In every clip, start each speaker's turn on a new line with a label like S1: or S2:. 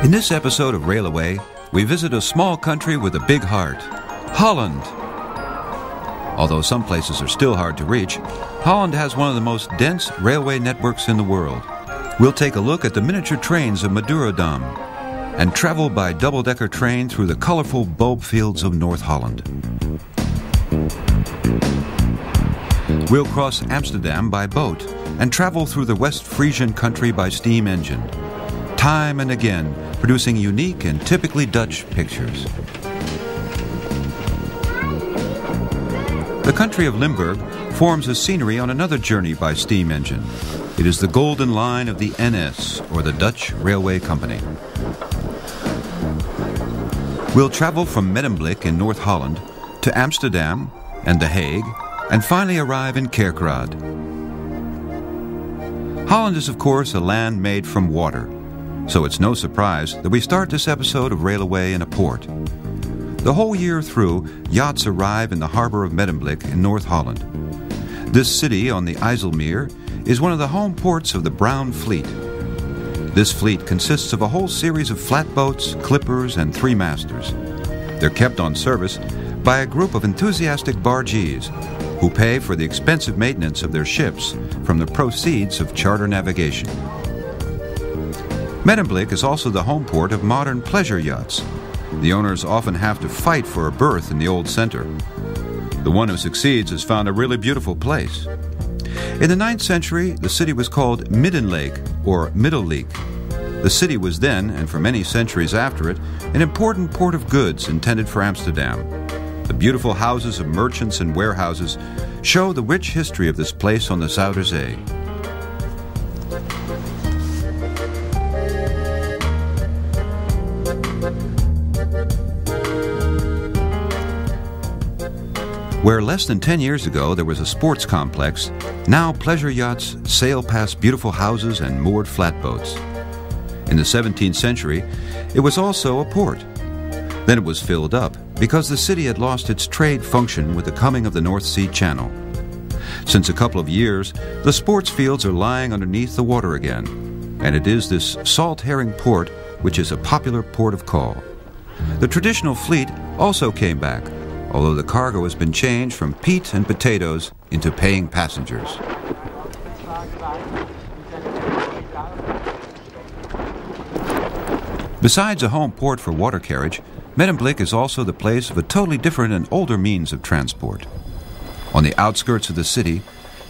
S1: In this episode of Rail Away, we visit a small country with a big heart, Holland. Although some places are still hard to reach, Holland has one of the most dense railway networks in the world. We'll take a look at the miniature trains of Madurodam and travel by double-decker train through the colorful bulb fields of North Holland. We'll cross Amsterdam by boat and travel through the West Frisian country by steam engine, time and again producing unique and typically Dutch pictures. The country of Limburg forms a scenery on another journey by steam engine. It is the golden line of the NS, or the Dutch Railway Company. We'll travel from Medemblik in North Holland to Amsterdam and The Hague, and finally arrive in Kerkrade. Holland is, of course, a land made from water, so it's no surprise that we start this episode of Rail Away in a port. The whole year through, yachts arrive in the harbor of Medemblik in North Holland. This city on the IJsselmeer is one of the home ports of the Brown Fleet. This fleet consists of a whole series of flatboats, clippers, and three-masters. They're kept on service by a group of enthusiastic bargees who pay for the expensive maintenance of their ships from the proceeds of charter navigation. Medemblik is also the home port of modern pleasure yachts. The owners often have to fight for a berth in the old center. The one who succeeds has found a really beautiful place. In the 9th century, the city was called Middenleek, or Middelleek. The city was then, and for many centuries after it, an important port of goods intended for Amsterdam. The beautiful houses of merchants and warehouses show the rich history of this place on the Zuiderzee. Where less than 10 years ago there was a sports complex, now pleasure yachts sail past beautiful houses and moored flatboats. In the 17th century, it was also a port. Then it was filled up because the city had lost its trade function with the coming of the North Sea Channel. Since a couple of years, the sports fields are lying underneath the water again, and it is this salt herring port which is a popular port of call. The traditional fleet also came back, although the cargo has been changed from peat and potatoes into paying passengers. Besides a home port for water carriage, Medemblik is also the place of a totally different and older means of transport. On the outskirts of the city,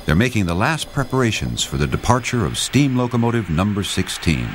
S1: they're making the last preparations for the departure of steam locomotive number 16.